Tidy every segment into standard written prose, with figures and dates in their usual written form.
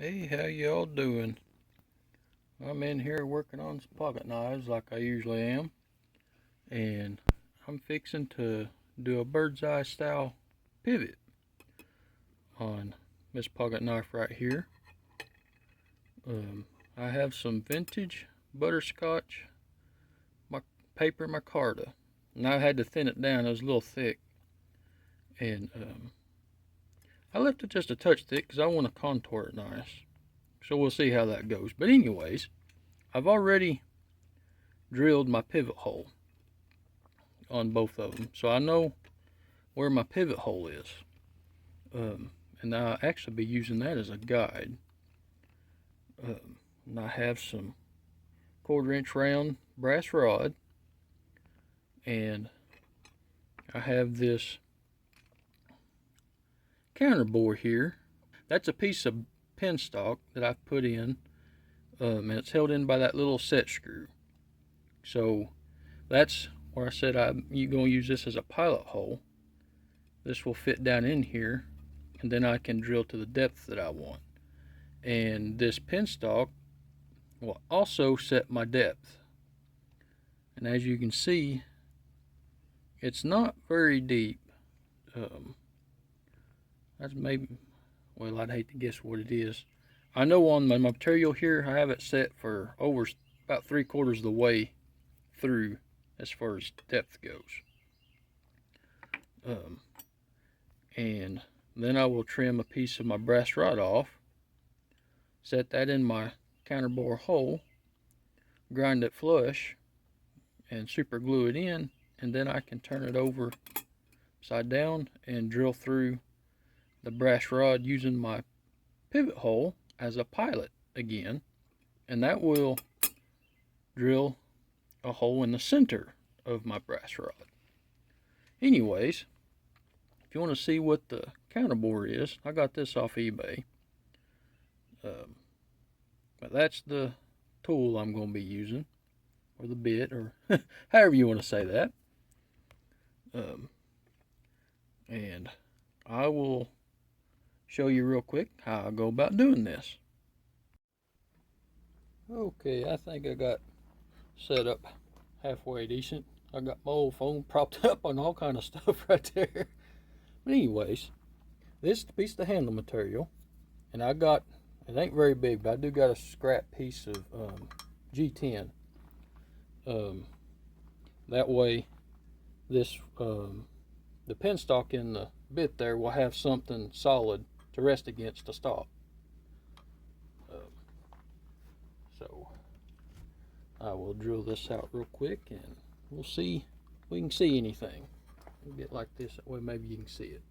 Hey, how y'all doing? I'm in here working on some pocket knives like I usually am, and I'm fixing to do a bird's eye style pivot on this pocket knife right here. I have some vintage butterscotch paper micarta, and I had to thin it down. It was a little thick, and I left it just a touch thick because I want to contour it nice. So we'll see how that goes. But anyways, I've already drilled my pivot hole on both of them, so I know where my pivot hole is, and I'll actually be using that as a guide. And I have some 1/4 inch round brass rod, and I have this counterbore here. That's a piece of pin stock that I've put in, and it's held in by that little set screw. So that's where I said you're going to use this as a pilot hole. This will fit down in here, and then I can drill to the depth that I want. And this pin stock will also set my depth. And as you can see, it's not very deep. That's maybe, well, I'd hate to guess what it is. I know on my material here, I have it set for over about 3/4 of the way through as far as depth goes. And then I will trim a piece of my brass rod off, set that in my counterbore hole, grind it flush, and super glue it in, and then I can turn it over upside down and drill through the brass rod using my pivot hole as a pilot again, and that will drill a hole in the center of my brass rod. Anyways, if you want to see what the counterbore is, I got this off eBay. But that's the tool I'm going to be using, or the bit, or however you want to say that. And I will show you real quick how I go about doing this. Okay, I think I got set up halfway decent. I got my old phone propped up on all kind of stuff right there. But anyways, this piece of handle material, and I got, it ain't very big, but I do got a scrap piece of G10. That way, this the pin stock in the bit there will have something solid to rest against to stop. So I will drill this out real quick, and we'll see if we can see anything. We'll get like this, that way maybe you can see it.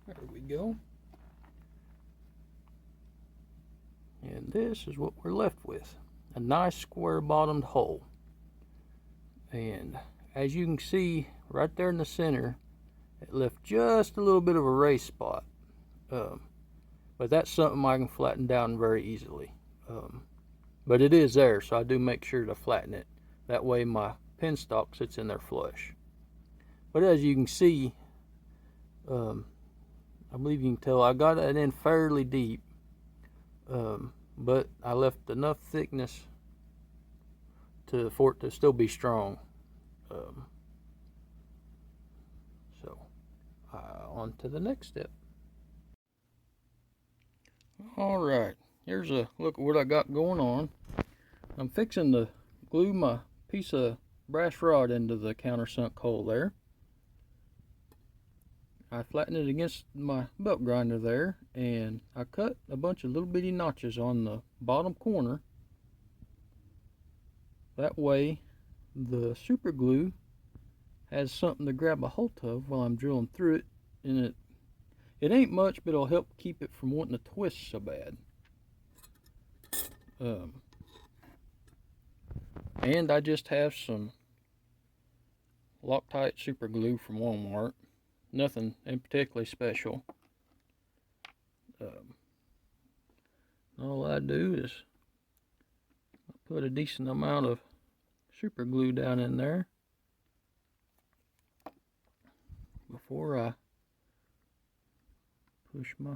There we go. And this is what we're left with. A nice square bottomed hole. And as you can see right there in the center, it left just a little bit of a raised spot. But that's something I can flatten down very easily. But it is there, so I do make sure to flatten it. That way my pin stock sits in there flush. But as you can see, I believe you can tell I got it in fairly deep, but I left enough thickness for it to still be strong. So on to the next step. All right, here's a look at what I got going on. I'm fixing to glue my piece of brass rod into the countersunk hole there. I flattened it against my belt grinder there, and I cut a bunch of little bitty notches on the bottom corner. That way the super glue has something to grab a hold of while I'm drilling through it, and it ain't much, but it'll help keep it from wanting to twist so bad. And I just have some Loctite super glue from Walmart. Nothing in particularly special. All I do is put a decent amount of super glue down in there before I push my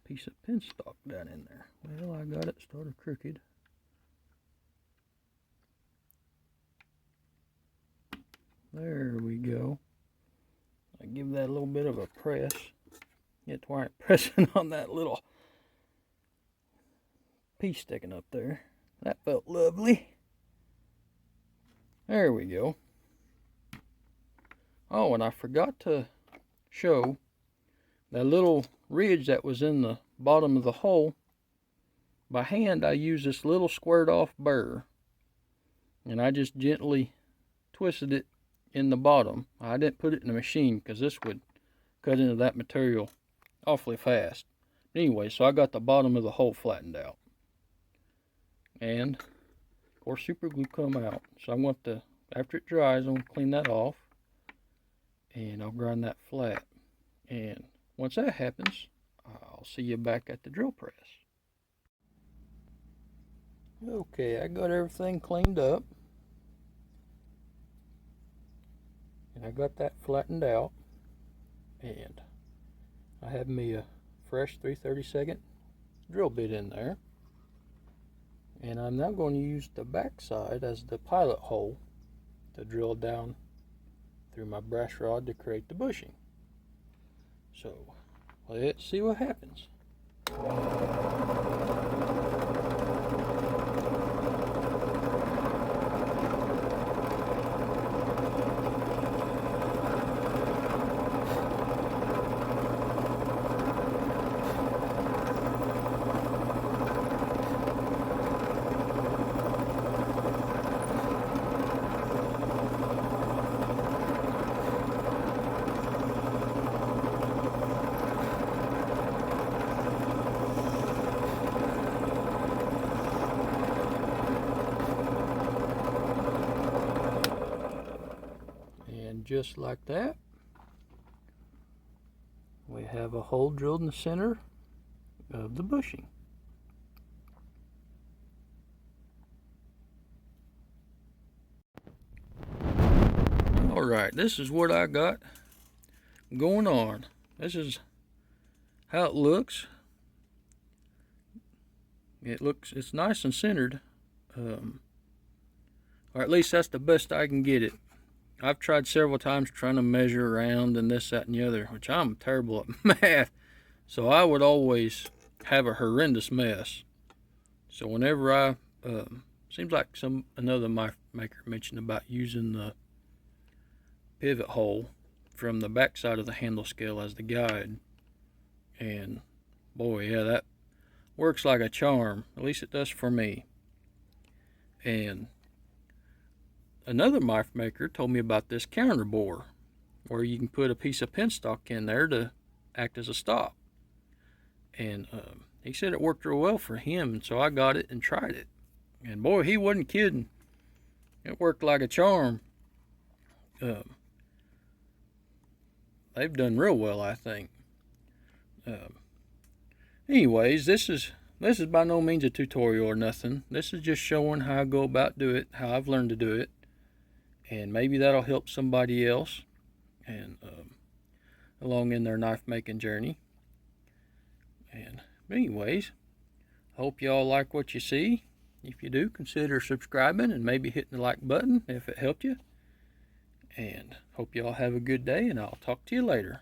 piece of penstock down in there. Well, I got it started crooked. There we go. I give that a little bit of a press. Get to where I'm pressing on that little piece sticking up there. That felt lovely. There we go. Oh, and I forgot to show that little ridge that was in the bottom of the hole. By hand, I use this little squared off burr, and I just gently twisted it in the bottom. I didn't put it in the machine because this would cut into that material awfully fast. Anyway, so I got the bottom of the hole flattened out, and of course super glue come out. So I'm going to, after it dries, I'm going to clean that off, and I'll grind that flat. And once that happens, I'll see you back at the drill press. Okay, I got everything cleaned up, and I got that flattened out, and I have me a fresh 3/32 drill bit in there, and I'm now going to use the back side as the pilot hole to drill down through my brass rod to create the bushing. So let's see what happens. Just like that, we have a hole drilled in the center of the bushing. Alright, this is what I got going on. This is how it looks. It's nice and centered, or at least that's the best I can get it. I've tried several times trying to measure around and this, that, and the other, which I'm terrible at math. So I would always have a horrendous mess. So whenever I, seems like another knife maker mentioned about using the pivot hole from the back side of the handle scale as the guide. And boy, yeah, that works like a charm. At least it does for me. And another knife maker told me about this counterbore, where you can put a piece of penstock in there to act as a stop. And he said it worked real well for him, and so I got it and tried it. And boy, he wasn't kidding. It worked like a charm. They've done real well, I think. Anyways, this is by no means a tutorial or nothing. This is just showing how I go about do it, how I've learned to do it. And maybe that'll help somebody else and along in their knife making journey. And anyways, hope y'all like what you see. If you do, consider subscribing and maybe hitting the like button if it helped you. And hope y'all have a good day, and I'll talk to you later.